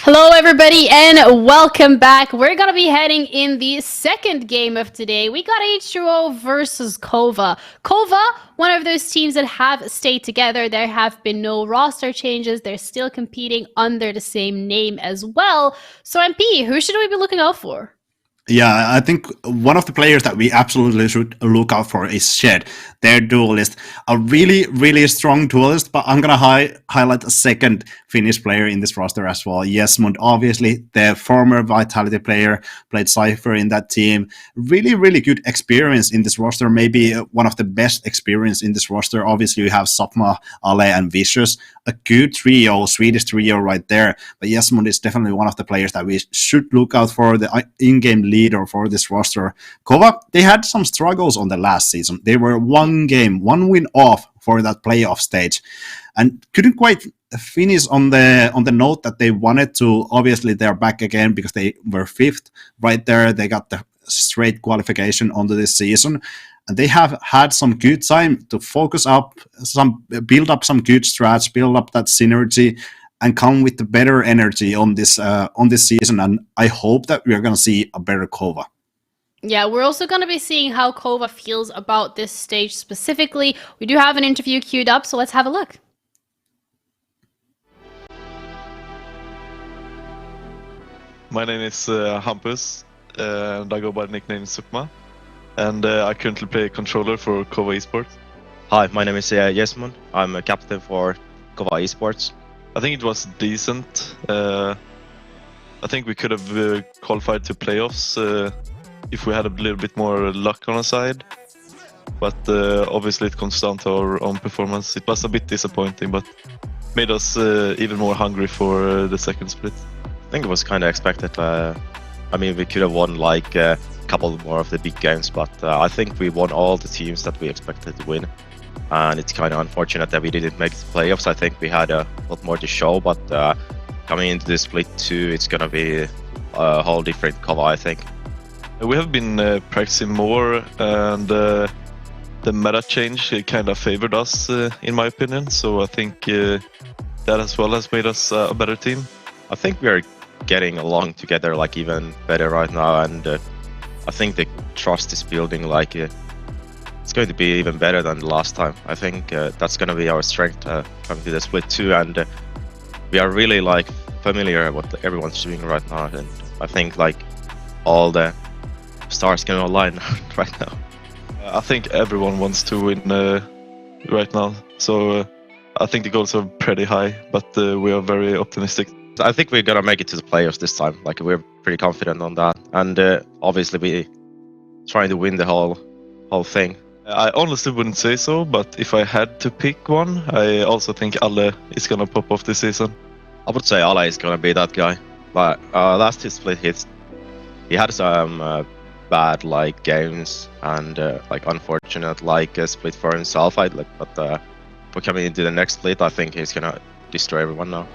Hello everybody and welcome back. We're gonna be heading in the second game of today. We got H2O versus KOVA. KOVA, one of those teams that have stayed together. There have been no roster changes. They're still competing under the same name as well. So MP, who should we be looking out for? Yeah, I think one of the players that we absolutely should look out for is Shed, their duelist. A really, really strong duelist, but I'm going to highlight a second Finnish player in this roster as well. JESMUND, obviously, the former Vitality player, played Cypher in that team. Really, really good experience in this roster. Maybe one of the best experience in this roster. Obviously, you have Sopma, Ale, and Vicious. A good trio, Swedish trio right there. But JESMUND is definitely one of the players that we should look out for, the in-game leader for this roster. KOVA, they had some struggles on the last season. They were one win off for that playoff stage, and couldn't quite finish on the note that they wanted to. Obviously, they're back again because they were fifth right there. They got the straight qualification onto this season, and they have had some good time to focus up, build up some good strats, build up that synergy, and come with the better energy on this season. And I hope that we are going to see a better KOVA. Yeah, we're also going to be seeing how KOVA feels about this stage specifically. We do have an interview queued up, so let's have a look. My name is Hampus, and I go by the nickname Sukma, and I currently play controller for KOVA Esports. Hi, my name is JESMUND. I'm a captain for KOVA Esports. I think it was decent. I think we could have qualified to playoffs if we had a little bit more luck on our side. But obviously it comes down to our own performance. It was a bit disappointing, but made us even more hungry for the second split. I think it was kind of expected. I mean, we could have won like a couple more of the big games, but I think we won all the teams that we expected to win. And it's kind of unfortunate that we didn't make the playoffs. I think we had a lot more to show, but coming into the split 2, it's going to be a whole different KOVA, I think. We have been practicing more, and the meta change kind of favored us, in my opinion. So I think that as well has made us a better team. I think we are getting along together like even better right now, and I think the trust is building like it's going to be even better than the last time. I think that's going to be our strength coming to the split 2, and we are really like familiar with what everyone's doing right now, and I think like all the stars can align right now. I think everyone wants to win right now, so I think the goals are pretty high, but we are very optimistic. I think we're gonna make it to the playoffs this time. Like, we're pretty confident on that, and obviously we trying to win the whole thing. I honestly wouldn't say so, but if I had to pick one, I also think Alle is gonna pop off this season. I would say Ale is gonna be that guy. But last his split hits, he had some bad like games and like unfortunate like split for himself. But for coming into the next split, I think he's gonna destroy everyone now.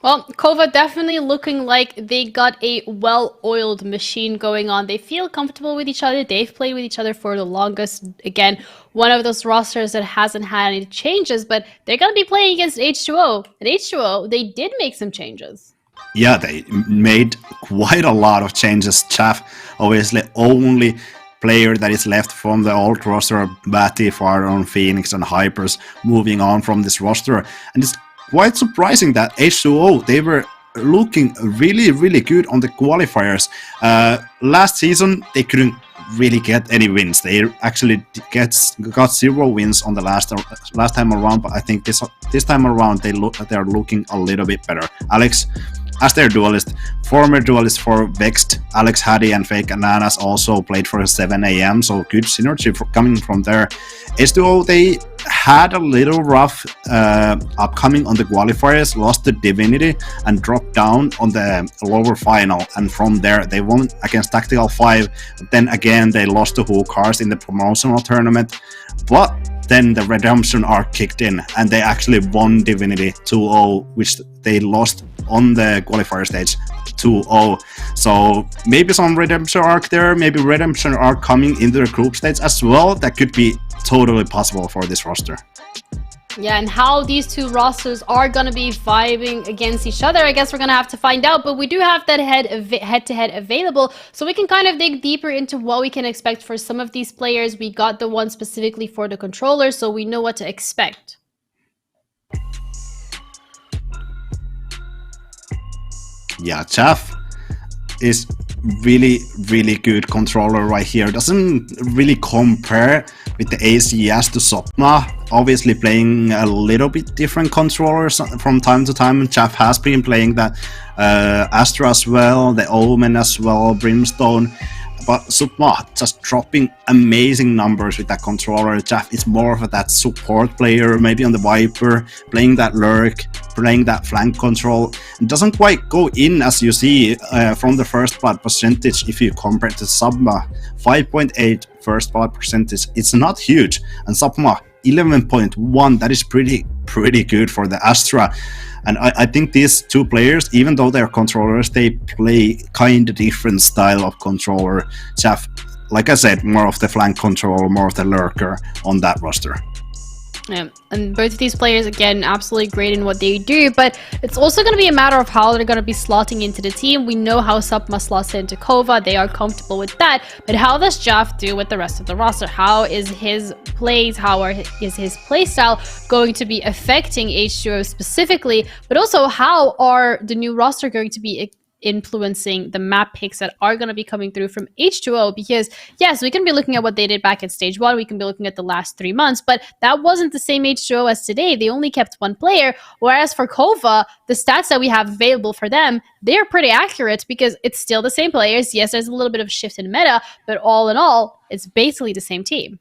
Well, KOVA definitely looking like they got a well-oiled machine going on. They feel comfortable with each other. They've played with each other for the longest. Again, one of those rosters that hasn't had any changes, but they're going to be playing against H2O. And H2O, they did make some changes. Yeah, they made quite a lot of changes. Chaff, obviously, only player that is left from the old roster, Batty, Faron, Phoenix, and Hypers, moving on from this roster. And it's quite surprising that H2O, they were looking really, really good on the qualifiers. Last season, they couldn't really get any wins. They actually got 0 wins on the last time around, but I think this time around they are looking a little bit better. Alex, as their duelist, former duelist for Vexed, Alex Haddy and Fake Ananas also played for 7 AM, so good synergy coming from there. H2O, they had a little rough upcoming on the qualifiers, lost to Divinity and dropped down on the lower final, and from there they won against Tactical 5, but then again they lost to Hookars in the promotional tournament, but then the redemption arc kicked in and they actually won Divinity 2-0, which they lost on the qualifier stage 2-0. So maybe some redemption arc there, maybe redemption arc coming into the group stage as well. That could be totally possible for this roster. Yeah, and how these two rosters are going to be vibing against each other, I guess we're going to have to find out. But we do have that head-to-head available, so we can kind of dig deeper into what we can expect for some of these players. We got the one specifically for the controller, so we know what to expect. Yeah, Chaff is really, really good controller right here. Doesn't really compare with the ACS to Sopma. Obviously playing a little bit different controllers from time to time. Chaff has been playing that Astra as well, the Omen as well, Brimstone. But Sopma just dropping amazing numbers with that controller. Chaff is more of that support player, maybe on the Viper, playing that lurk, playing that flank control. It doesn't quite go in as you see from the first blood percentage if you compare to Sopma. 5.8 first blood percentage, it's not huge. And Sopma 11.1, that is pretty good for the Astra. And I think these two players, even though they're controllers, they play kind of different style of controller. Chaff, like I said, more of the flank control, more of the lurker on that roster. Yeah, and both of these players, again, absolutely great in what they do, but it's also going to be a matter of how they're going to be slotting into the team. We know how Sopma slots into KOVA. They are comfortable with that, but how does Jaff do with the rest of the roster? How is his plays, is his playstyle going to be affecting H2O specifically, but also how are the new roster going to be influencing the map picks that are going to be coming through from H2O? Because yes, we can be looking at what they did back at stage 1, we can be looking at the last 3 months, but that wasn't the same H2O as today. They only kept one player, whereas for KOVA, the stats that we have available for them, they're pretty accurate because it's still the same players. Yes, there's a little bit of a shift in meta, but all in all, it's basically the same team.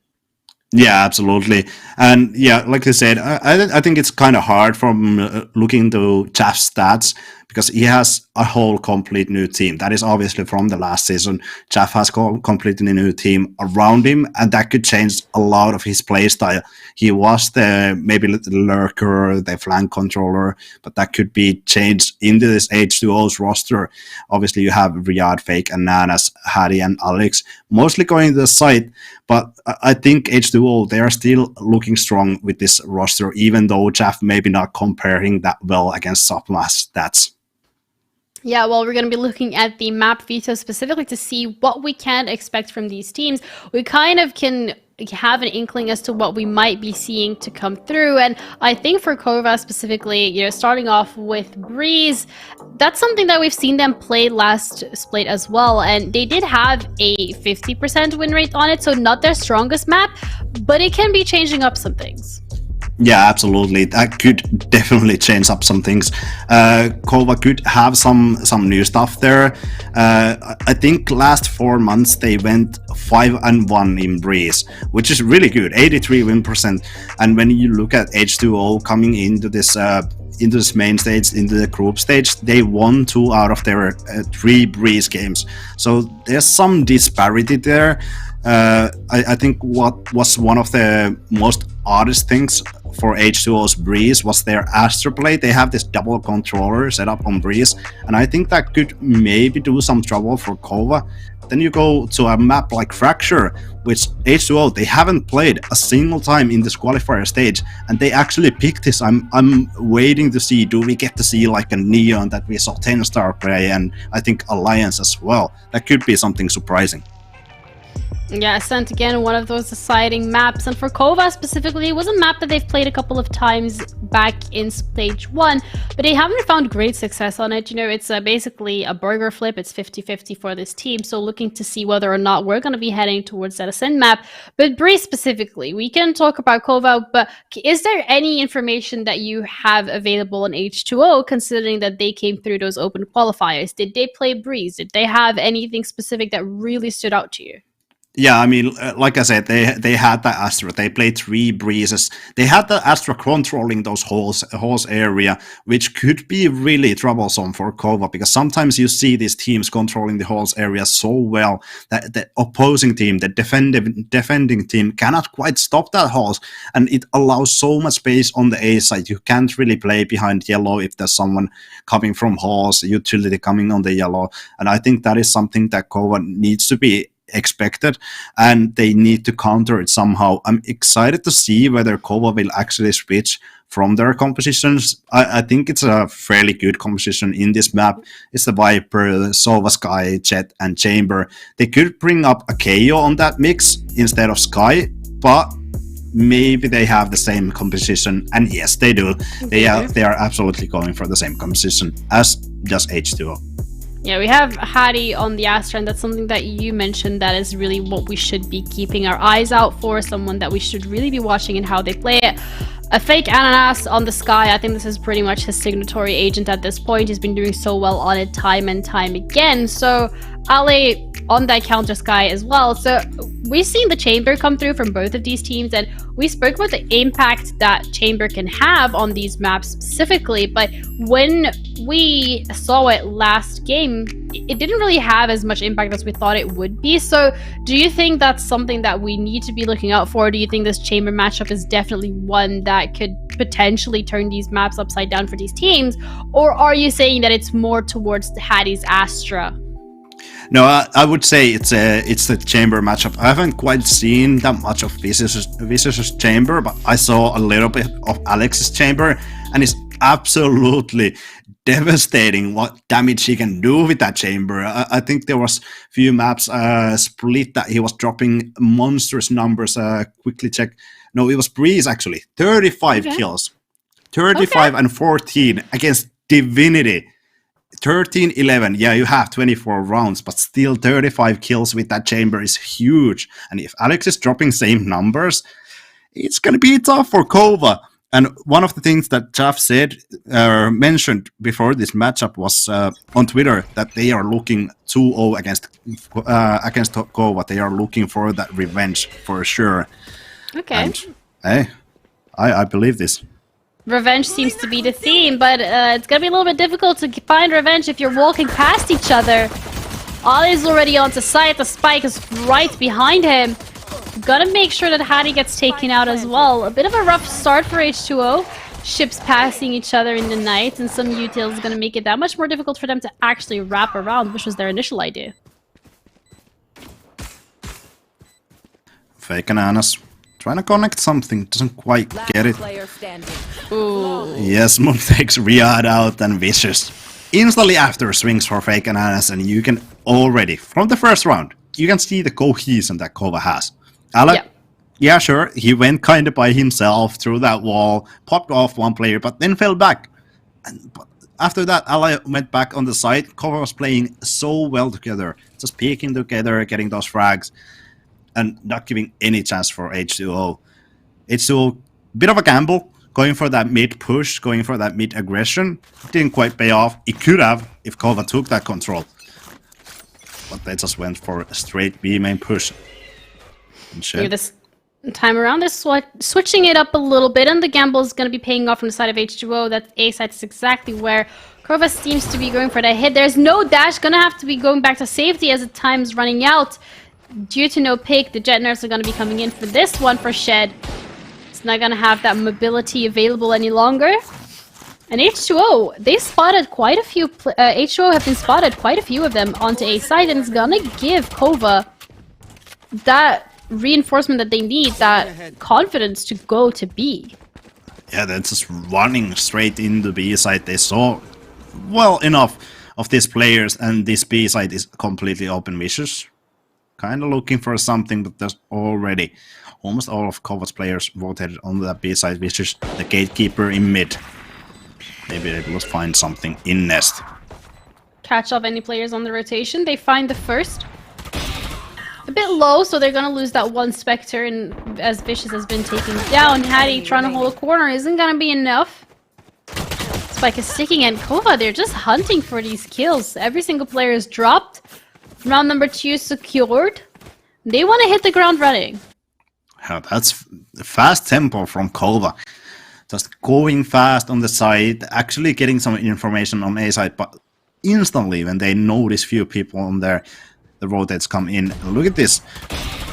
Yeah, absolutely. And yeah, like I said, I think it's kind of hard from looking into Chaff's stats because he has a whole complete new team. That is obviously from the last season. Chaff has completely new team around him, and that could change a lot of his play style. He was maybe the lurker, the flank controller, but that could be changed into this H2O's roster. Obviously, you have Riyadh, Fake, and Nanas, Harry, and Alex mostly going to the side, but I think H2O, they are still looking strong with this roster, even though Chaff maybe not comparing that well against Sopma's stats. Yeah, well, we're going to be looking at the map veto specifically to see what we can expect from these teams. We kind of can have an inkling as to what we might be seeing to come through. And I think for KOVA specifically, starting off with Breeze, that's something that we've seen them play last split as well. And they did have a 50% win rate on it, so not their strongest map, but it can be changing up some things. Yeah, absolutely. That could definitely change up some things. KOVA could have some new stuff there. I think last 4 months they went 5-1 in Breeze, which is really good, 83 win percent. And when you look at H2O coming into this main stage, into the group stage, they won 2 out of their 3 Breeze games. So there's some disparity there. I think what was one of the most oddest things for H2O's Breeze was their Astra play. They have this double controller set up on Breeze, and I think that could maybe do some trouble for KOVA. Then you go to a map like Fracture, which H2O, they haven't played a single time in this qualifier stage, and they actually picked this. I'm waiting to see, do we get to see like a Neon that we saw 10-star play, and I think Alliance as well. That could be something surprising. Yeah, Ascent again, one of those deciding maps. And for KOVA specifically, it was a map that they've played a couple of times back in stage 1, but they haven't found great success on it. You know, it's basically a burger flip. It's 50-50 for this team. So looking to see whether or not we're going to be heading towards that Ascent map. But Breeze specifically, we can talk about KOVA, but is there any information that you have available on H2O, considering that they came through those open qualifiers? Did they play Breeze? Did they have anything specific that really stood out to you? Yeah, I mean, like I said, they had the Astra. They played 3 Breezes. They had the Astra controlling those holes area, which could be really troublesome for KOVA, because sometimes you see these teams controlling the holes area so well that the opposing team, the defending team, cannot quite stop that holes, and it allows so much space on the A side. You can't really play behind yellow if there's someone coming from holes, utility coming on the yellow, and I think that is something that KOVA needs to be expected, and they need to counter it somehow. I'm excited to see whether KOVA will actually switch from their compositions. I think it's a fairly good composition in this map. It's the Viper, the Sova, Sky, Jet, and Chamber. They could bring up a KO on that mix instead of Sky, but maybe they have the same composition, and yes, they do. They are absolutely going for the same composition as just H2O. Yeah, we have Hattie on the Astra, and that's something that you mentioned that is really what we should be keeping our eyes out for, someone that we should really be watching and how they play it. A fake Ananas on the Sky, I think this is pretty much his signatory agent at this point. He's been doing so well on it time and time again. So Ale on that counter Sky as well. So we've seen the Chamber come through from both of these teams, and we spoke about the impact that Chamber can have on these maps specifically, but when we saw it last game, it didn't really have as much impact as we thought it would be. So do you think that's something that we need to be looking out for? Do you think this Chamber matchup is definitely one that could potentially turn these maps upside down for these teams? Or are you saying that it's more towards the Hattie's Astra? No, I would say it's the Chamber matchup. I haven't quite seen that much of Vicious Chamber, but I saw a little bit of Alex's Chamber, and it's absolutely devastating what damage he can do with that Chamber. I think there was few maps split that he was dropping monstrous numbers. Quickly check. No, it was Breeze actually. 35 kills. 35 and 14 against Divinity. 13-11, yeah, you have 24 rounds, but still 35 kills with that Chamber is huge. And if Alex is dropping same numbers, it's going to be tough for KOVA. And one of the things that Jeff said, mentioned before this matchup was on Twitter that they are looking 2-0 against KOVA. They are looking for that revenge for sure. Okay. And, hey, I believe this. Revenge seems to be the theme, but it's gonna be a little bit difficult to find revenge if you're walking past each other. Ollie's already onto site, the spike is right behind him. Gotta make sure that Hattie gets taken out as well. A bit of a rough start for H2O. Ships passing each other in the night, and some utils is gonna make it that much more difficult for them to actually wrap around, which was their initial idea. Fake Ananas. Trying to connect something, doesn't quite get it. Ooh. JESMUND takes Riyadh out, and Vicious instantly after swings for Fake Ananas, and you can already, from the first round, you can see the cohesion that KOVA has. Alec, yeah, sure, he went kind of by himself through that wall, popped off one player, but then fell back. But after that, Ale went back on the side. KOVA was playing so well together, just peeking together, getting those frags, and not giving any chance for H2O. H2O Bit of a gamble, going for that mid push, going for that mid aggression. Didn't quite pay off. It could have if KOVA took that control. But they just went for a straight B main push. This time around, they're switching it up a little bit, and the gamble is going to be paying off from the side of H2O. That A side is exactly where KOVA seems to be going for that hit. There's no dash, gonna have to be going back to safety as the time's running out. Due to no pick, the Jet Nerfs are gonna be coming in for this one for Shed. It's not gonna have that mobility available any longer. And H2O, they spotted quite a few, H2O have been spotted, quite a few of them onto A side, and it's gonna give KOVA that reinforcement that they need, that confidence to go to B. Yeah, they're just running straight into B side. They saw well enough of these players, and this B side is completely open vicious. Kind of looking for something, but there's already almost all of KOVA's players rotated on that B side vicious. The gatekeeper in mid. Maybe they will find something in nest. Catch off any players on the rotation. They find the first. A bit low, so they're gonna lose that one Spectre, and as Vicious has been taken down, Hattie trying to hold a corner isn't gonna be enough. Spike is sticking, and KOVA, they're just hunting for these kills. Every single player is dropped. Round number 2 secured. They want to hit the ground running. Yeah, that's fast tempo from KOVA. Just going fast on the side, actually getting some information on A side, but instantly when they notice few people on there, the rotates come in. Look at this.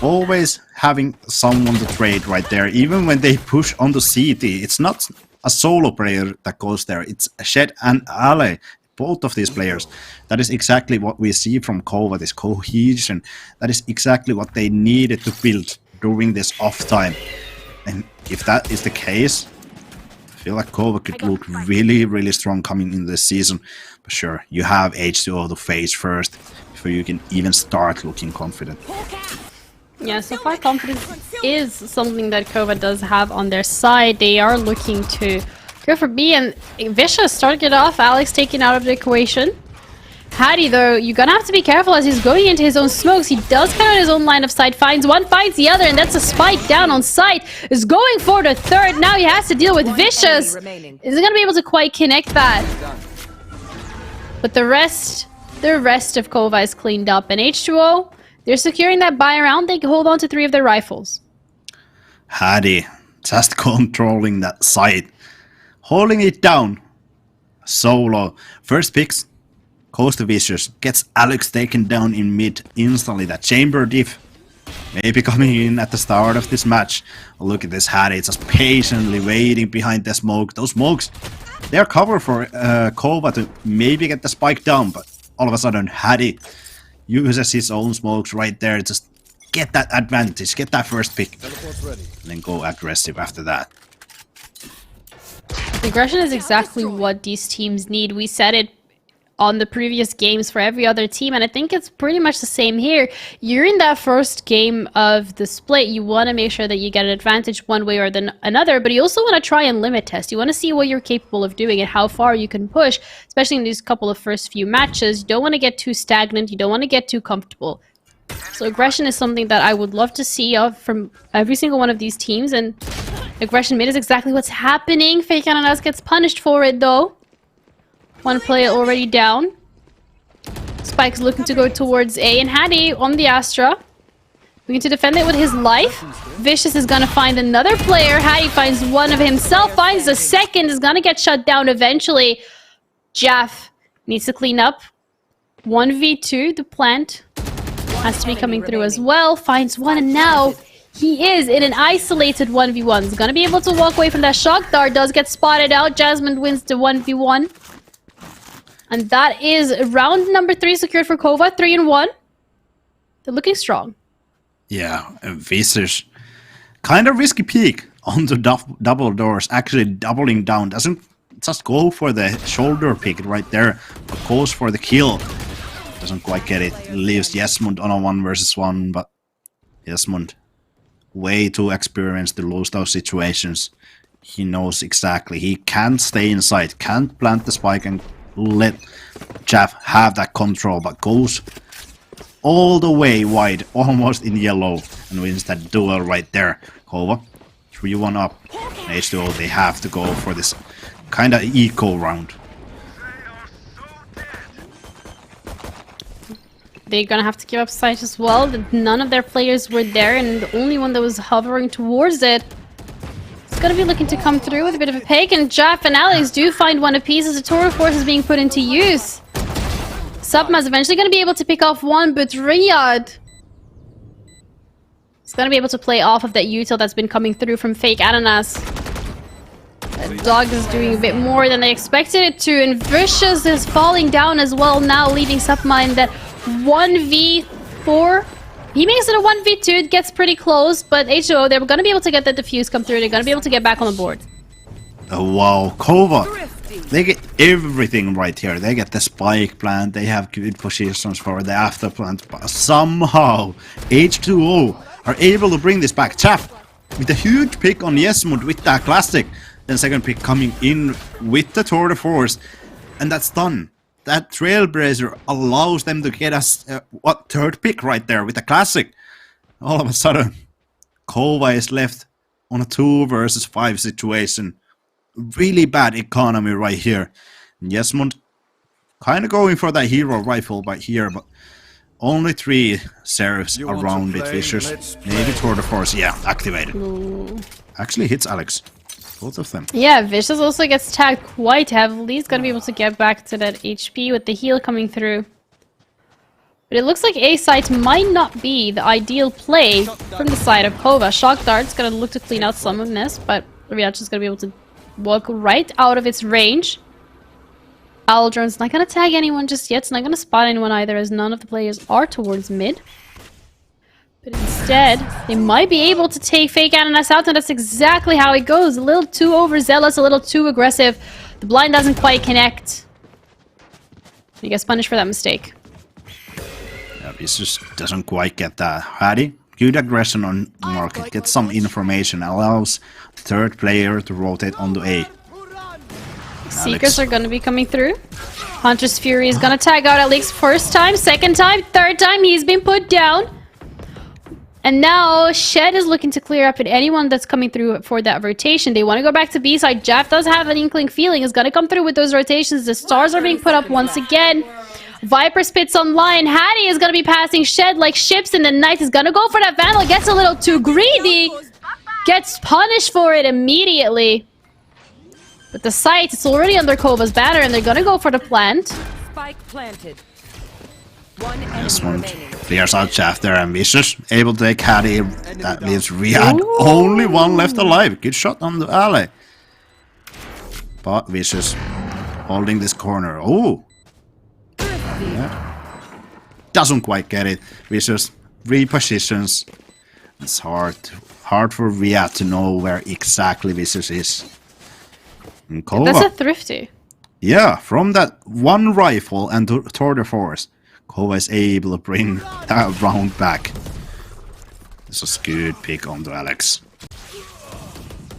Always having someone to trade right there. Even when they push onto CT, it's not a solo player that goes there. It's Shed and Ale. Both of these players. That is exactly what we see from KOVA, this cohesion. That is exactly what they needed to build during this off time. And if that is the case, I feel like KOVA could look really, really strong coming in this season. But sure, you have H2O to face first before you can even start looking confident. Yeah, so far confidence is something that KOVA does have on their side. They are looking to go for B, and Vicious started it off. Alex taken out of the equation. Hattie, though, you're gonna have to be careful as he's going into his own smokes. He does cut out his own line of sight, finds one, finds the other, and that's a spike down on sight. Is going for the third. Now he has to deal with Vicious. Isn't gonna be able to quite connect that. But the rest of KOVA is cleaned up, and H2O, they're securing that buy round. They hold on to 3 of their rifles. Hattie just controlling that site. Holding it down. Solo. First picks. Goes to Vicious. Gets Alex taken down in mid instantly. That chamber diff. Maybe coming in at the start of this match. Look at this Hattie. Just patiently waiting behind the smoke. Those smokes, they are cover for KOVA to maybe get the spike down. But all of a sudden, Hattie uses his own smokes right there. Just get that advantage. Get that first pick. And then go aggressive after that. Aggression is exactly what these teams need. We said it on the previous games for every other team, and I think it's pretty much the same here. You're in that first game of the split. You want to make sure that you get an advantage one way or another, but you also want to try and limit test. You want to see what you're capable of doing and how far you can push, especially in these couple of first few matches. You don't want to get too stagnant. You don't want to get too comfortable. So aggression is something that I would love to see from every single one of these teams, and aggression mid is exactly what's happening. Fake Ananas gets punished for it, though. One player already down. Spike's looking to go towards A, and Hattie on the Astra. Looking to defend it with his life. Vicious is gonna find another player. Hattie finds one of himself, finds the second, is gonna get shut down eventually. Jaff needs to clean up. 1v2, the plant has to be coming through as well. Finds one, and now he is in an isolated 1v1. He's gonna be able to walk away from that shock dart. Does get spotted out. JESMUND wins the 1v1. And that is round number 3 secured for KOVA. 3-1. They're looking strong. Yeah, Vicious. Kind of risky peek onto double doors. Actually doubling down. Doesn't just go for the shoulder pick right there, but goes for the kill. Doesn't quite get it. Leaves JESMUND on a 1v1, but JESMUND way too experienced to lose those situations. He knows exactly. He can't stay inside, can't plant the spike and let Jaff have that control, but goes all the way wide, almost in yellow, and wins that duel right there. KOVA 3-1 up. H2O, they have to go for this kind of eco round. They're gonna have to give up sight as well. None of their players were there, and the only one that was hovering towards it is gonna be looking to come through with a bit of a pick. And Jeff and Alex do find one apiece as the Tour of Force is being put into use. Subma's eventually gonna be able to pick off one, but Riyadh is gonna be able to play off of that util that's been coming through from Fake Ananas. That dog is doing a bit more than they expected it to, and Vicious is falling down as well now, leaving Subma in that 1v4. He makes it a 1v2, it gets pretty close, but H2O, they're gonna be able to get that defuse come through, they're gonna be able to get back on the board. Oh wow, KOVA, they get everything right here. They get the spike plant, they have good positions for the after plant, but somehow H2O are able to bring this back. Chaff with a huge pick on JESMUND with that classic, then second pick coming in with the Tour de Force, and that's done. That Trailblazer allows them to get us third pick right there with the classic. All of a sudden, KOVA is left on a 2 versus 5 situation. Really bad economy right here. JESMUND kind of going for that hero rifle right here, but only 3 serifs around it. Vicious, maybe Tour de Force, yeah, activated. Ooh. Actually hits Alex. Both of them. Yeah, Vicious also gets tagged quite heavily. He's gonna be able to get back to that HP with the heal coming through. But it looks like A site might not be the ideal play from the side of KOVA. Shock Dart's gonna look to clean out some of this, but Riyadh is gonna be able to walk right out of its range. Owl Drone's not gonna tag anyone just yet. It's not gonna spot anyone either, as none of the players are towards mid. But instead, they might be able to take Fake Ananas out, and that's exactly how it goes. A little too overzealous, a little too aggressive. The blind doesn't quite connect. He gets punished for that mistake. Yeah, this just doesn't quite get that. Hattie, good aggression on market. Get some information. Allows the third player to rotate onto A. Seekers are going to be coming through. Hunter's Fury is going to tag out Alex first time, second time, third time. He's been put down. And now Shed is looking to clear up at anyone that's coming through for that rotation. They want to go back to B side. Jeff does have an inkling feeling is going to come through with those rotations. The stars are being put up once again. Viper spits online. Hattie is going to be passing Shed like ships in the night. Is going to go for that Vandal. Gets a little too greedy. Gets punished for it immediately. But the site, it's already under KOVA's banner, and they're going to go for the plant. Spike planted. JESMUND clears out Chaff there, and Vicious able to take Hattie. That leaves Riyadh. Only one left alive. Good shot on the alley. But Vicious holding this corner. Oh! Yeah. Doesn't quite get it. Vicious repositions. It's hard for Riyadh to know where exactly Vicious is. And KOVA, That's a thrifty. yeah, from that one rifle and Tour de Force, KOVA is able to bring that round back. This is a good pick on the Alex.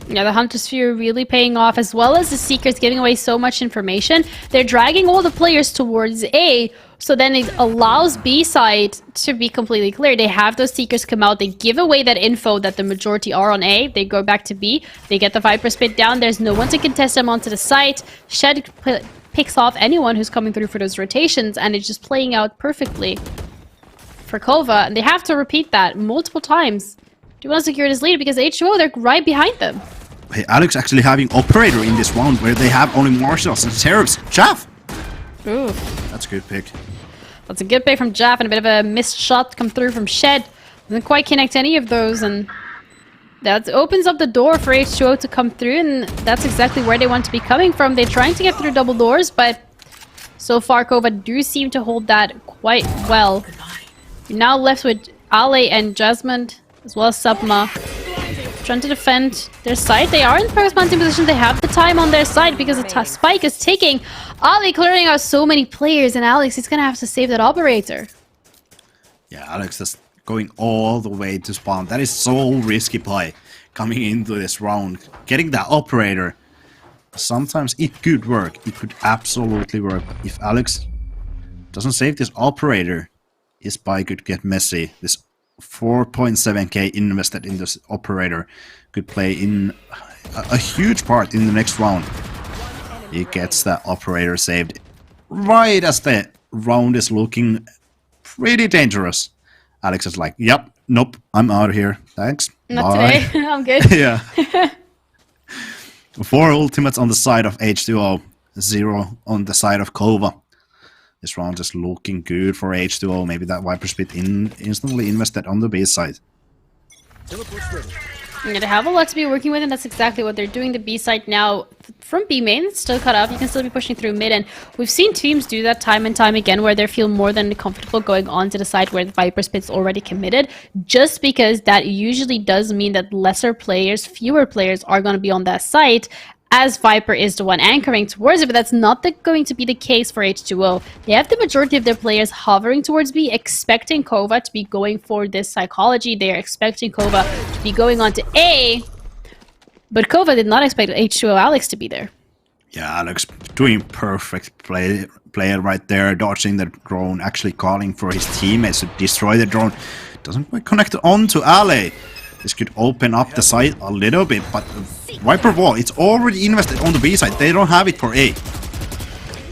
Yeah, the Hunter's Fury really paying off, as well as the Seekers giving away so much information. They're dragging all the players towards A, so then it allows B side to be completely clear. They have those Seekers come out, they give away that info that the majority are on A, they go back to B, they get the Viper spit down, there's no one to contest them onto the site. Shed picks off anyone who's coming through for those rotations, and it's just playing out perfectly for KOVA, and they have to repeat that multiple times. Do you want to secure this lead? Because H2O, they're right behind them. Hey, Alex actually having Operator in this round where they have only Marshals and Sheriffs. Chaff! Ooh, That's a good pick. that's a good play from Jaff, and a bit of a missed shot come through from Shed. Doesn't quite connect any of those, and that opens up the door for H2O to come through, and that's exactly where they want to be coming from. They're trying to get through double doors, but so far KOVA do seem to hold that quite well. You're now left with Ale and JESMUND, as well as Subma, trying to defend their side. They are in first mounting position. They have the time on their side because the spike is ticking. Ali clearing out so many players, and Alex is going to have to save that operator. Yeah, Alex is going all the way to spawn. That is so risky play coming into this round. Getting that Operator, sometimes it could work. It could absolutely work. But if Alex doesn't save this Operator, his spike could get messy. This 4.7k invested in this operator. Could play in a huge part in the next round. He gets that operator saved right as the round is looking pretty dangerous. Alex is like, yep, nope, I'm out of here. Thanks. Not Bye. today. I'm good. Yeah. 4 ultimates on the side of H2O, 0 on the side of KOVA. This round is looking good for H2O. Maybe that Viper Spit instantly invested on the B side. Yeah, they have a lot to be working with, and that's exactly what they're doing. The B side now, from B main, it's still cut off. You can still be pushing through mid, and we've seen teams do that time and time again, where they feel more than comfortable going on to the side where the Viper Spit's already committed, just because that usually does mean that lesser players, fewer players are going to be on that site, as Viper is the one anchoring towards it, but that's not going to be the case for H2O. They have the majority of their players hovering towards B, expecting KOVA to be going for this psychology. They are expecting KOVA to be going on to A, but KOVA did not expect H2O Alex to be there. Yeah, Alex doing perfect play right there, dodging the drone, actually calling for his teammates to destroy the drone. Doesn't quite connect on to Ale. This could open up the site a little bit, but Viper Wall, it's already invested on the B side. They don't have it for A.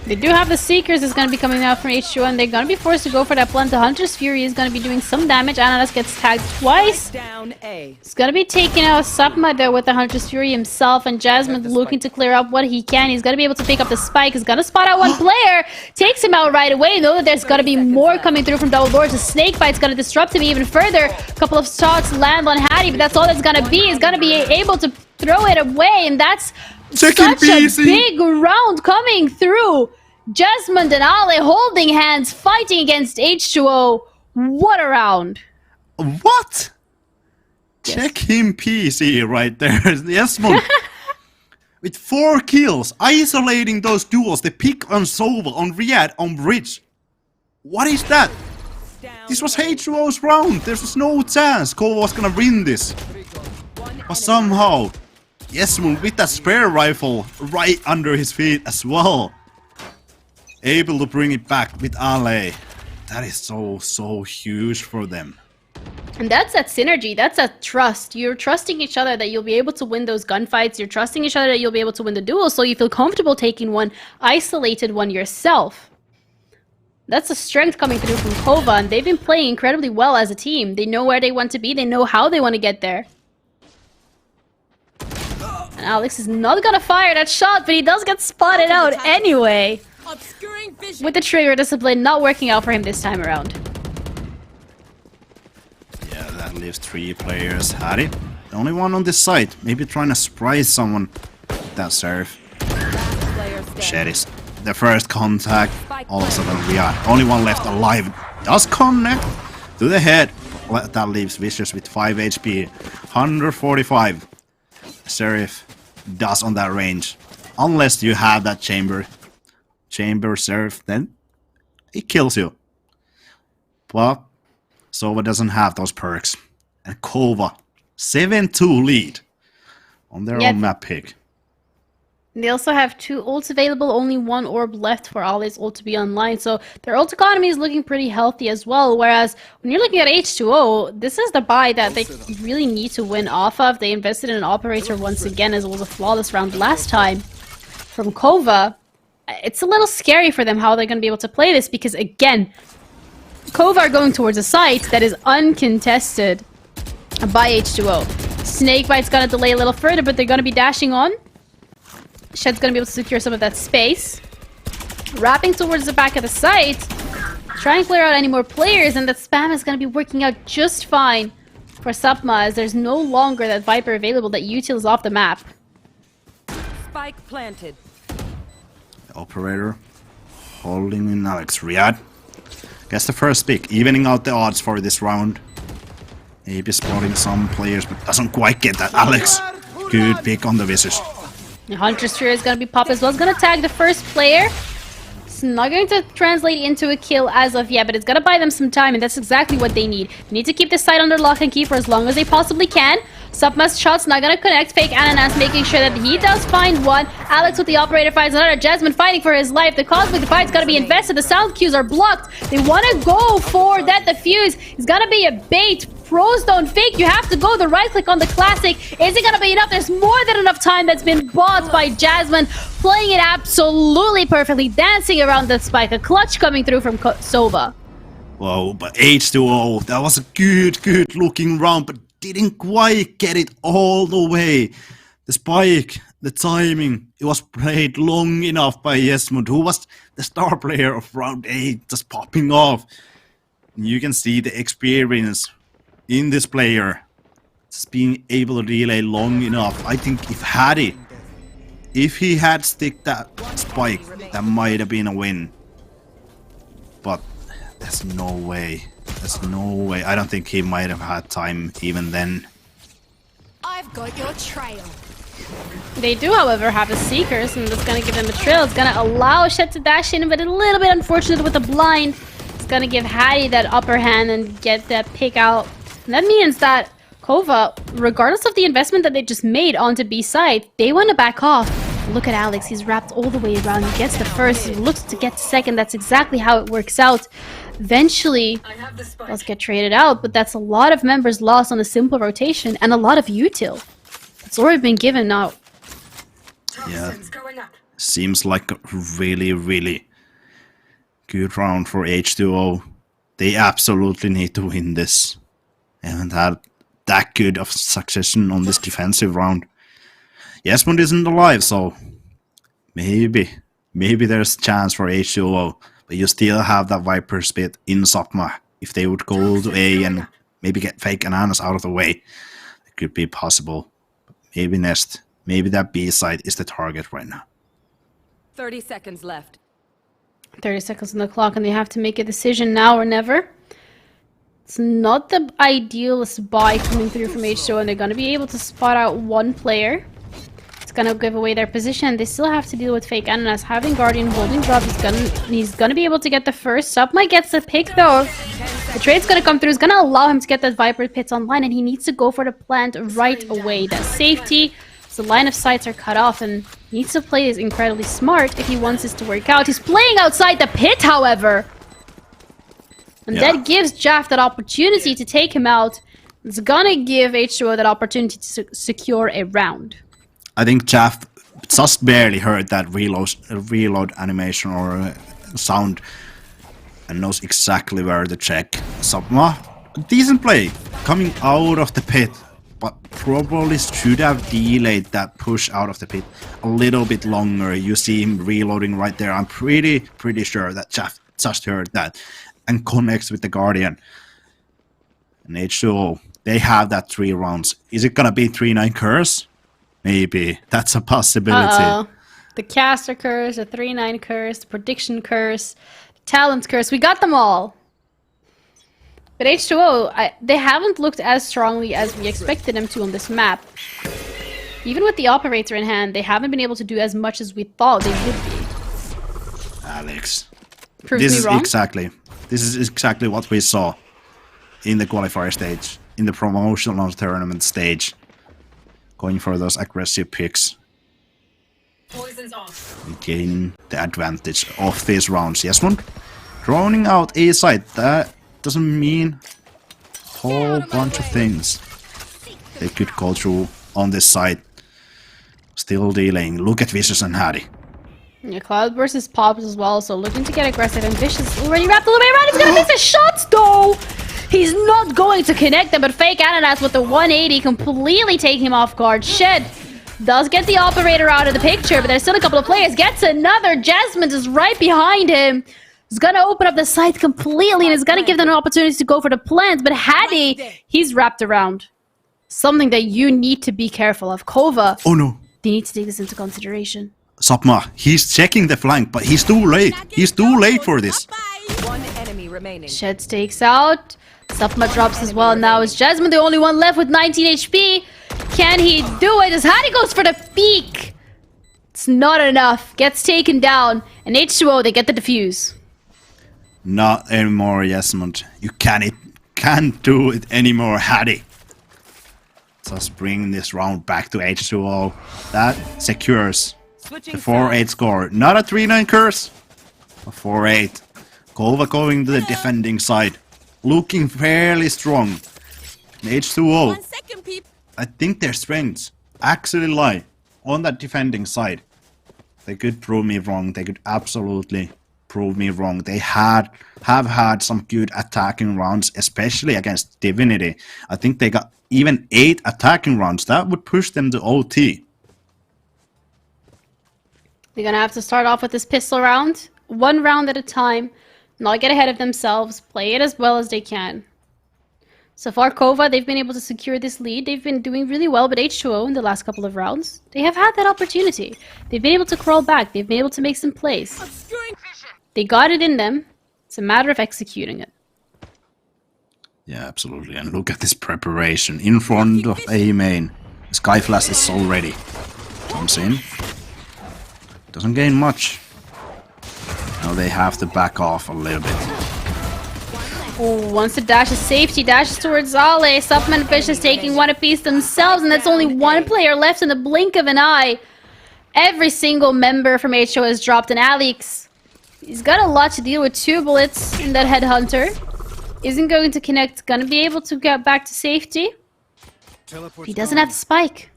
They do have the Seekers that's going to be coming out from H2O, and they're going to be forced to go for that plant. The Hunter's Fury is going to be doing some damage. Ananas gets tagged twice. Down A. It's going to be taking out Sapma there with the Hunter's Fury himself, and JESMUND looking to clear up what he can. He's going to be able to pick up the spike. He's going to spot out one player. Takes him out right away. Know that there's going to be more coming through from Double Doors. The Snakebite's going to disrupt him even further. A couple of shots land on Hattie, but that's all that's going to be. He's going to be able to throw it away, and that's such a big round coming through. JESMUND and Ale holding hands, fighting against H2O. What a round. What? Yes. Check him PC right there. JESMUND with 4 kills, isolating those duels. They pick on Sova, on Riyadh, on Bridge. What is that? This was H2O's round. There was no chance KOVA was gonna win this. But somehow, JESMUND with that spare rifle right under his feet as well, able to bring it back with Ale. That is so huge for them. And that's that synergy, that's that trust. You're trusting each other that you'll be able to win those gunfights. You're trusting each other that you'll be able to win the duel, so you feel comfortable taking one, isolated one yourself. That's a strength coming through from KOVA, and they've been playing incredibly well as a team. They know where they want to be, they know how they want to get there. And Alex is not gonna fire that shot, but he does get spotted out anyway. With the trigger discipline not working out for him this time around. Yeah, that leaves 3 players. Hattie, the only one on this side. Maybe trying to surprise someone with that serve. Shedis. The first contact. All of a sudden we are only one left alive. Does connect to the head. That leaves Vicious with 5 HP. 145. Serif does on that range. Unless you have that chamber serve, then it kills you. But Sova doesn't have those perks. And KOVA 7-2 lead on their own map pick. They also have 2 ults available, only 1 orb left for Ale's ult to be online, so their ult economy is looking pretty healthy as well, whereas when you're looking at H2O, this is the buy that they really need to win off of. They invested in an operator once again, as it was a flawless round last time from KOVA. It's a little scary for them how they're going to be able to play this, because again, KOVA are going towards a site that is uncontested by H2O. Snakebite's going to delay a little further, but they're going to be dashing on. Shed's going to be able to secure some of that space. Wrapping towards the back of the site. Trying to clear out any more players, and that spam is going to be working out just fine for Sapma, as there's no longer that Viper available. That util is off the map. Spike planted. Operator holding in Alex. Riyadh gets the first pick, evening out the odds for this round. Maybe spotting some players, but doesn't quite get that. Alex, good pick on the Vicious. The Hunter's Fury is going to be popped as well. It's going to tag the first player. It's not going to translate into a kill as of yet, but it's going to buy them some time, and that's exactly what they need. They need to keep this site under lock and key for as long as they possibly can. Subma's shot's not going to connect. Fake Ananas making sure that he does find one. Alex with the operator finds another. JESMUND fighting for his life. The Cosmic fight's got to be invested. The sound cues are blocked. They want to go for that defuse. It's going to be a bait. Pros don't fake. You have to go the right click on the classic. Is it going to be enough? There's more than enough time that's been bought by JESMUND. Playing it absolutely perfectly. Dancing around the spike. A clutch coming through from Sova. Whoa, but H2O, that was a good looking round, but didn't quite get it all the way. The spike, the timing, it was played long enough by JESMUND, who was the star player of round 8, just popping off. And you can see the experience in this player, just being able to relay long enough. I think if he had stick that spike, that might have been a win. But there's no way. There's no way. I don't think he might have had time even then. I've got your trail. They do, however, have the Seekers, and that's going to give them a trail. It's going to allow Shed to dash in, but a little bit unfortunate with the blind. It's going to give Hattie that upper hand and get that pick out. And that means that KOVA, regardless of the investment that they just made onto B side, they want to back off. Look at Alex. He's wrapped all the way around. He gets the first. He looks to get second. That's exactly how it works out. Eventually, let's get traded out, but that's a lot of members lost on a simple rotation and a lot of util. It's already been given now. Yeah, seems like a really good round for H2O. They absolutely need to win this. They haven't had that good of succession on this defensive round. JESMUND isn't alive, so maybe there's a chance for H2O. But you still have that Viper Spit in Sopma. If they would go to A and maybe get Fake Ananas out of the way, it could be possible. But maybe Nest, maybe that B side is the target right now. 30 seconds left. 30 seconds on the clock, and they have to make a decision now or never. It's not the idealist buy coming through from H2O, and they're going to be able to spot out one player. It's going to give away their position. They still have to deal with Fake Ananas. Having Guardian holding drop, he's going to be able to get the first. Subma gets the pick, though. The trade's going to come through. It's going to allow him to get that Viper Pits online, and he needs to go for the plant right away. That safety, so the line of sights are cut off, and he needs to play this incredibly smart if he wants this to work out. He's playing outside the pit, however. And that gives Jaff that opportunity to take him out. It's gonna give H2O that opportunity to secure a round. I think Jaff just barely heard that reload animation or sound and knows exactly where to check. Subma, decent play, coming out of the pit, but probably should have delayed that push out of the pit a little bit longer. You see him reloading right there. I'm pretty sure that Jaff just heard that and connects with the Guardian. And H2O, they have that 3 rounds. Is it gonna be 3-9 curse? Maybe. That's a possibility. The caster curse, the 3-9 curse, the prediction curse, the talent curse. We got them all. But H2O, they haven't looked as strongly as we expected them to on this map. Even with the operator in hand, they haven't been able to do as much as we thought they would be. Alex. Proves me wrong? This is exactly what we saw in the qualifier stage, in the promotional tournament stage. Going for those aggressive picks. Poison's off. Gaining the advantage of these rounds. JESMUND droning out A side. That doesn't mean a whole bunch of things. They could go through on this side. Still dealing. Look at Vicious and Hattie. Yeah, Cloudburst is popped as well, so looking to get aggressive, and Vicious already wrapped all the way around. He's gonna miss his shots though! He's not going to connect them, but Fake Ananas with the 180 completely taking him off guard. Shed does get the operator out of the picture, but there's still a couple of players. Gets another. JESMUND is right behind him. He's gonna open up the site completely, and is gonna give them an opportunity to go for the plant, but Hattie, he's wrapped around. Something that you need to be careful of. KOVA, oh no. They need to take this into consideration. Subma, he's checking the flank, but he's too late. He's too late for this. One enemy remaining. Shed takes out. Subma drops as well. Now is JESMUND the only one left with 19 HP. Can he do it? As Hattie goes for the peek. It's not enough. Gets taken down. And H2O, they get the defuse. Not anymore, JESMUND. You can't do it anymore, Hattie. Just bring this round back to H2O. That secures the 4-8 score. Not a 3-9 curse. A 4-8. KOVA going to the defending side. Looking fairly strong. H2O. I think their strengths actually lie on that defending side. They could prove me wrong. They could absolutely prove me wrong. They have had some good attacking rounds, especially against Divinity. I think they got even 8 attacking rounds. That would push them to OT. They're gonna have to start off with this pistol round. 1 round at a time. Not get ahead of themselves. Play it as well as they can. So far, KOVA, they've been able to secure this lead. They've been doing really well, but H2O in the last couple of rounds, they have had that opportunity. They've been able to crawl back. They've been able to make some plays. They got it in them. It's a matter of executing it. Yeah, absolutely. And look at this preparation in front of A main. Skyflash is so ready. Comes in. Doesn't gain much. Now they have to back off a little bit. Oh, wants to dash his safety, dashes towards Ale. SOOOO and Fish is taking one apiece themselves, and that's only 1 player left in the blink of an eye. Every single member from H2O has dropped, and Alex, he's got a lot to deal with. 2 bullets in that headhunter. Isn't going to connect, gonna be able to get back to safety. He doesn't have the spike.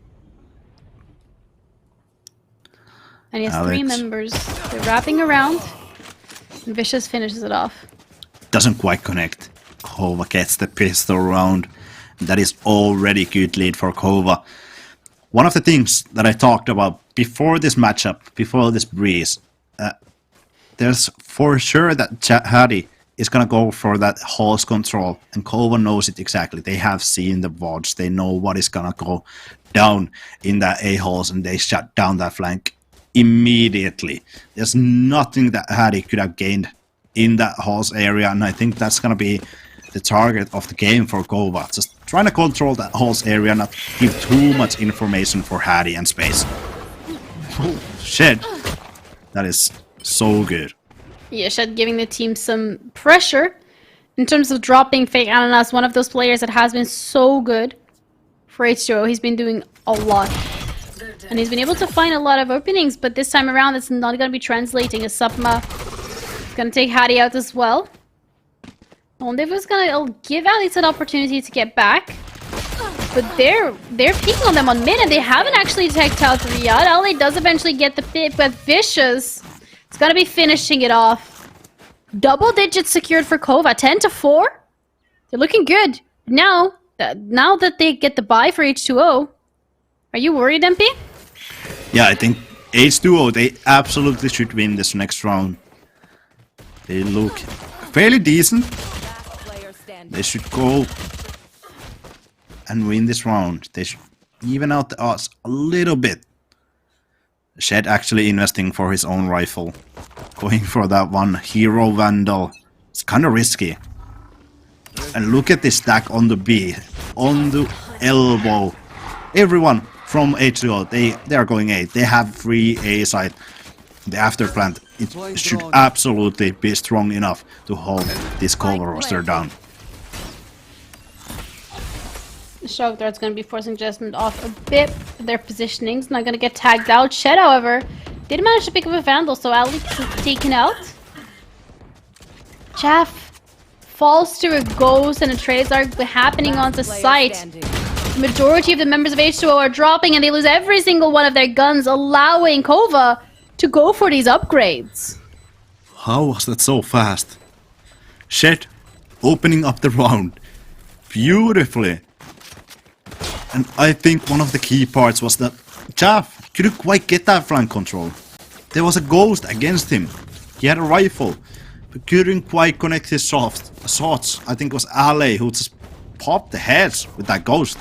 And he has Alex. 3 members. They're wrapping around. And Vicious finishes it off. Doesn't quite connect. KOVA gets the pistol round. That is already good lead for KOVA. One of the things that I talked about before this matchup, before this breeze, there's for sure that Hattie is gonna go for that horse control, and KOVA knows it exactly. They have seen the VODs. They know what is gonna go down in that A-holes, and they shut down that flank immediately. There's nothing that Hattie could have gained in that horse area, and I think that's gonna be the target of the game for KOVA. Just trying to control that horse area, not give too much information for Hattie and Space. Oh, shit. That is so good. Yeah, Shed giving the team some pressure in terms of dropping Fake Ananas, one of those players that has been so good for H2O. He's been doing a lot. And he's been able to find a lot of openings, but this time around it's not going to be translating. As SOOOO is going to take Hattie out as well. Ondev is going to give Alex an opportunity to get back. But they're peeking on them on mid, and they haven't actually teched out Riyadh. Ale does eventually get the pit, but Vicious is going to be finishing it off. Double digits secured for KOVA, 10-4. They're looking good. Now that they get the buy for H2O, are you worried, MP? Yeah, I think H2O, they absolutely should win this next round. They look fairly decent. They should go and win this round. They should even out the odds a little bit. Shed actually investing for his own rifle. Going for that one Hero Vandal. It's kind of risky. And look at this stack on the B. On the elbow. Everyone from H2O, they are going A. They have free A side. The after plant, it should absolutely be strong enough to hold this KOVA roster down. Shock Dart's going to be forcing JESMUND off a bit. Their positioning's not going to get tagged out. Shed, however, did manage to pick up a Vandal, so Alex is taken out. Chaff falls to a ghost, and a trades are happening on the site. The majority of the members of H2O are dropping, and they lose every single one of their guns, allowing KOVA to go for these upgrades. How was that so fast? Shed opening up the round beautifully. And I think one of the key parts was that Chaff couldn't quite get that flank control. There was a ghost against him. He had a rifle, but couldn't quite connect his shots. I think it was Ale who just popped the heads with that ghost.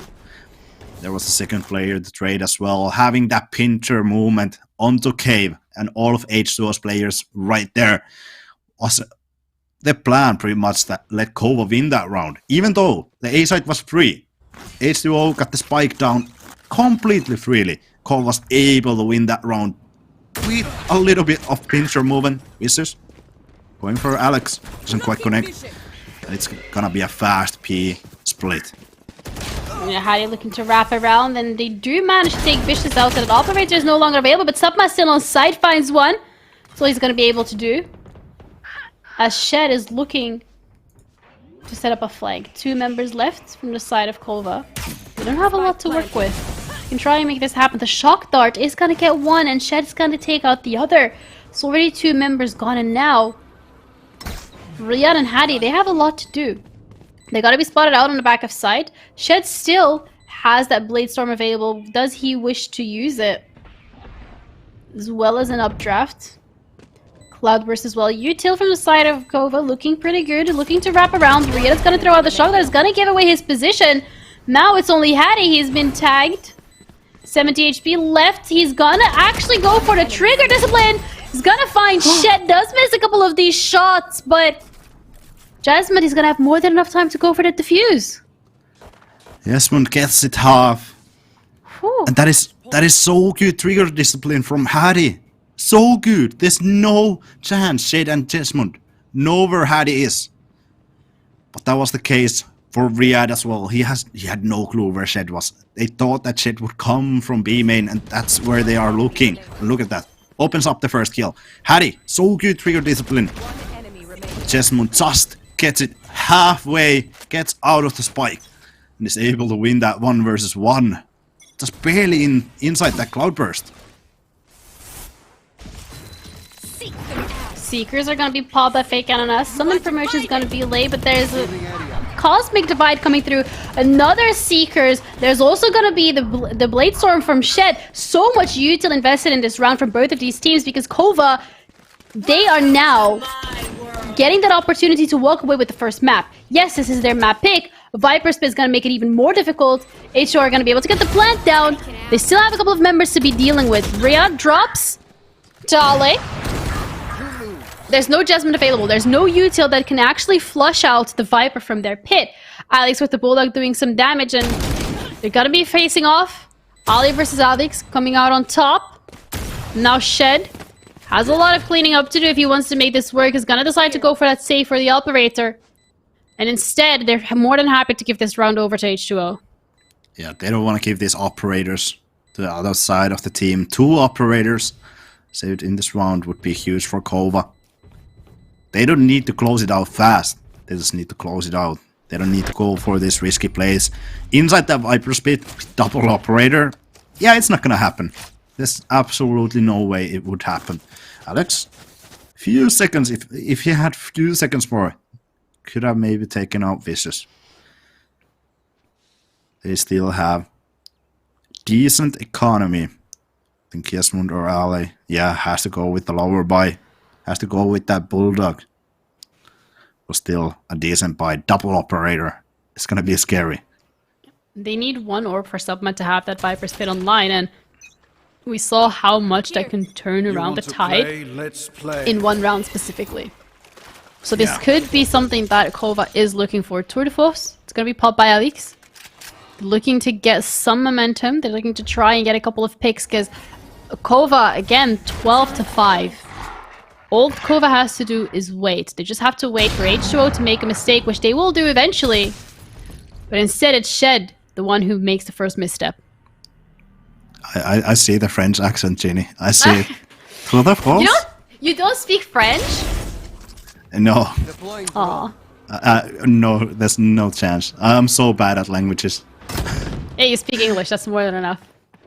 There was a second player to trade as well, having that pincher movement onto Cave, and all of H2O's players right there was the plan pretty much that let KOVA win that round. Even though the A side was free, H2O got the spike down completely freely. KOVA was able to win that round with a little bit of pincher movement. Vicious going for Alex. Doesn't quite connect. And it's gonna be a fast P split. Yeah, Hattie looking to wrap around, and they do manage to take Vicious out, and the operator is no longer available, but Subma still on site, finds one. That's all he's gonna be able to do. As Shed is looking to set up a flank. 2 members left from the side of KOVA. They don't have a lot to work with. You can try and make this happen. The shock dart is gonna get one, and Shed's gonna take out the other. So already 2 members gone, and now Riyadh and Hattie, they have a lot to do. They gotta be spotted out on the back of site. Shed still has that Blade Storm available. Does he wish to use it? As well as an updraft. Cloudburst as well. Util from the side of KOVA looking pretty good. Looking to wrap around. Riyadh's gonna throw out the shock that is gonna give away his position. Now it's only Hattie. He's been tagged. 70 HP left. He's gonna actually go for the trigger discipline. He's gonna find Shed. Does miss a couple of these shots, but JESMUND is gonna have more than enough time to go for the defuse. JESMUND gets it half. Whew. And that is so good trigger discipline from Hattie. So good. There's no chance Shade and JESMUND know where Hattie is. But that was the case for Riyadh as well. He had no clue where Shed was. They thought that Shed would come from B main, and that's where they are looking. And look at that. Opens up the first kill. Hattie, so good trigger discipline. JESMUND just gets it halfway, gets out of the spike, and is able to win that 1 versus 1. Just barely inside that cloudburst. Seekers are gonna be popped by fake on us. Summon promotion is gonna be late, but there's a cosmic divide coming through. Another Seekers. There's also gonna be the Blade Storm from Shed. So much util invested in this round from both of these teams because KOVA, they are now getting that opportunity to walk away with the first map. Yes, this is their map pick. Viper Spit is going to make it even more difficult. H2O are going to be able to get the plant down. They still have a couple of members to be dealing with. Riyadh drops to Ale. There's no JESMUND available. There's no util that can actually flush out the Viper from their pit. Alex with the Bulldog doing some damage, and they're going to be facing off. Ali versus Alex coming out on top. Now Shed has a lot of cleaning up to do if he wants to make this work. He's gonna decide to go for that save for the operator. And instead, they're more than happy to give this round over to H2O. Yeah, they don't want to give these operators to the other side of the team. 2 operators saved in this round would be huge for KOVA. They don't need to close it out fast. They just need to close it out. They don't need to go for this risky plays. Inside that Viper Spit, double operator. Yeah, it's not gonna happen. There's absolutely no way it would happen. Alex, few seconds, if he had few seconds more, could have maybe taken out Vicious. They still have decent economy. I think JESMUND or Ali, yeah, has to go with the lower buy. Has to go with that Bulldog. But still a decent buy. Double operator. It's gonna be scary. They need 1 orb for Subma to have that Viper Spit online, and we saw how much that can turn around the tide in 1 round specifically. So this could be something that KOVA is looking for. Tour de Force, it's going to be popped by Alex. Looking to get some momentum. They're looking to try and get a couple of picks because KOVA, again, 12-5. All KOVA has to do is wait. They just have to wait for H2O to make a mistake, which they will do eventually. But instead it's Shed, the one who makes the first misstep. I see the French accent, Jenny. I see it. Tour de France? You don't speak French? No. Aw. No, there's no chance. I'm so bad at languages. Hey, you speak English. That's more than enough.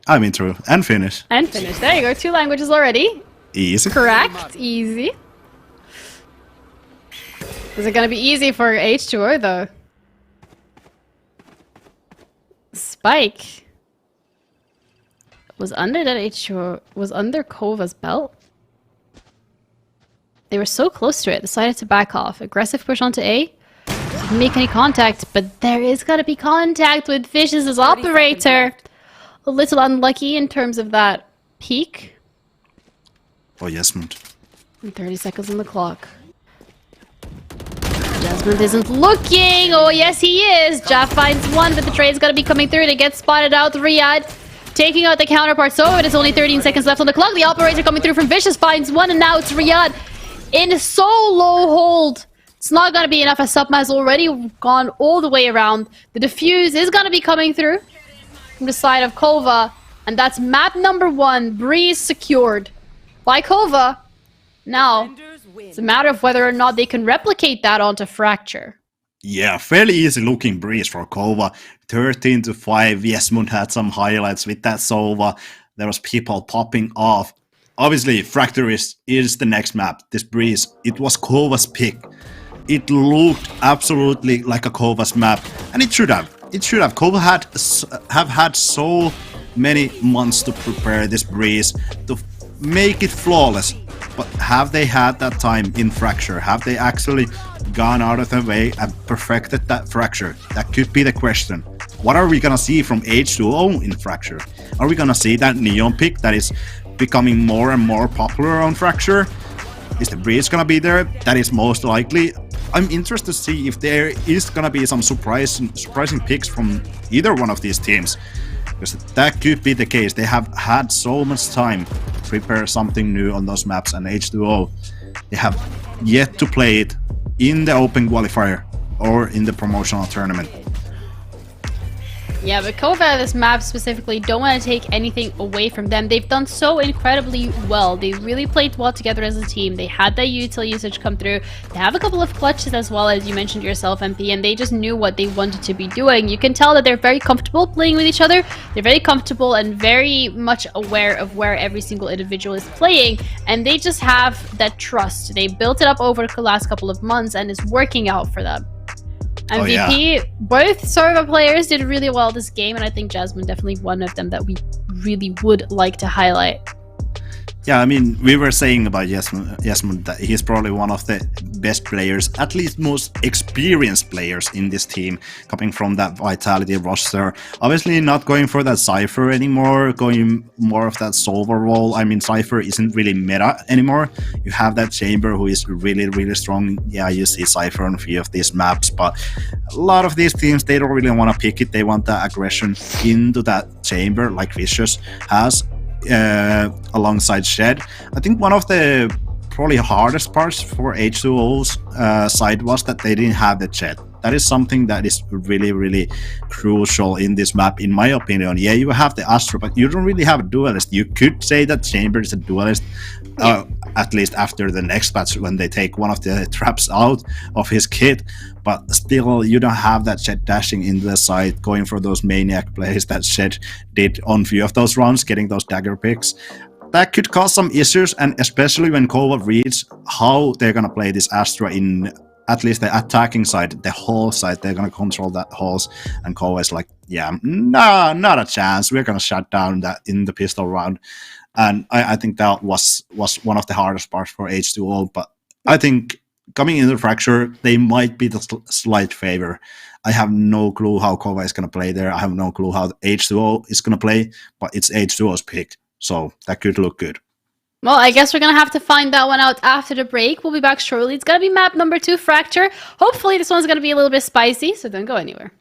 I mean, true. And Finnish. And Finnish. There you go. 2 languages already. Easy. Correct. Easy. Is it going to be easy for H2O, though? Spike was under that H2O, was under KOVA's belt. They were so close to it, decided to back off. Aggressive push onto A. Didn't make any contact, but there is gotta be contact with Vicious' operator. A little unlucky in terms of that peak. Oh, JESMUND. And 30 seconds on the clock. JESMUND isn't looking. Oh, yes, he is. Jaff finds one, but the trade's gonna be coming through. They get spotted out. Riyadh taking out the counterpart. So it is only 13 seconds left on the clock. The operator coming through from Vicious finds one, and now it's Riyadh in so low hold. It's not going to be enough as Subma has already gone all the way around. The defuse is going to be coming through from the side of KOVA, and that's map number 1, Breeze secured by KOVA. Now, it's a matter of whether or not they can replicate that onto Fracture. Yeah, fairly easy looking breeze for KOVA. 13-5. JESMUND had some highlights with that Sova. There was people popping off. Obviously, Fracture is the next map. This breeze, it was KOVA's pick. It looked absolutely like a KOVA's map, and it should have. It should have. KOVA have had so many months to prepare this breeze, to make it flawless. But have they had that time in Fracture? Have they actually gone out of their way and perfected that Fracture? That could be the question. What are we gonna see from H2O in Fracture? Are we gonna see that Neon pick that is becoming more and more popular on Fracture? Is the breeze gonna be there? That is most likely. I'm interested to see if there is gonna be some surprising picks from either one of these teams. Because that could be the case. They have had so much time to prepare something new on those maps, and H2O, they have yet to play it in the open qualifier or in the promotional tournament. Yeah, but KOVA, this map specifically, don't want to take anything away from them. They've done so incredibly well. They really played well together as a team. They had that util usage come through. They have a couple of clutches as well, as you mentioned yourself, MP, and they just knew what they wanted to be doing. You can tell that they're very comfortable playing with each other. They're very comfortable and very much aware of where every single individual is playing, and they just have that trust. They built it up over the last couple of months, and it's working out for them. MVP, both Sova players did really well this game, and I think JESMUND definitely one of them that we really would like to highlight. Yeah, I mean, we were saying about JESMUND that he's probably one of the best players, at least most experienced players in this team, coming from that Vitality roster. Obviously not going for that Cypher anymore, going more of that Sova role. I mean, Cypher isn't really meta anymore. You have that Chamber who is really, really strong. Yeah, you see Cypher on a few of these maps, but a lot of these teams, they don't really want to pick it. They want that aggression into that Chamber like Vicious has. Alongside Shed. I think one of the probably hardest parts for H2O's side was that they didn't have the Shed. That is something that is really, really crucial in this map, in my opinion. Yeah, you have the Astra, but you don't really have a duelist. You could say that Chamber is a duelist, at least after the next patch when they take one of the traps out of his kit. But still, you don't have that Shed dashing into the side, going for those maniac plays that Shed did on few of those rounds, getting those dagger picks. That could cause some issues, and especially when KOVA reads how they're gonna play this Astra in at least the attacking side, the whole side, they're gonna control that holes, and KOVA is like, yeah, nah, not a chance. We're gonna shut down that in the pistol round. And I think that was one of the hardest parts for H2O, but I think coming into Fracture, they might be the slight favor. I have no clue how KOVA is going to play there. I have no clue how H2O is going to play, but it's H2O's pick, so that could look good. Well, I guess we're going to have to find that one out after the break. We'll be back shortly. It's going to be map number 2, Fracture. Hopefully this one's going to be a little bit spicy, so don't go anywhere.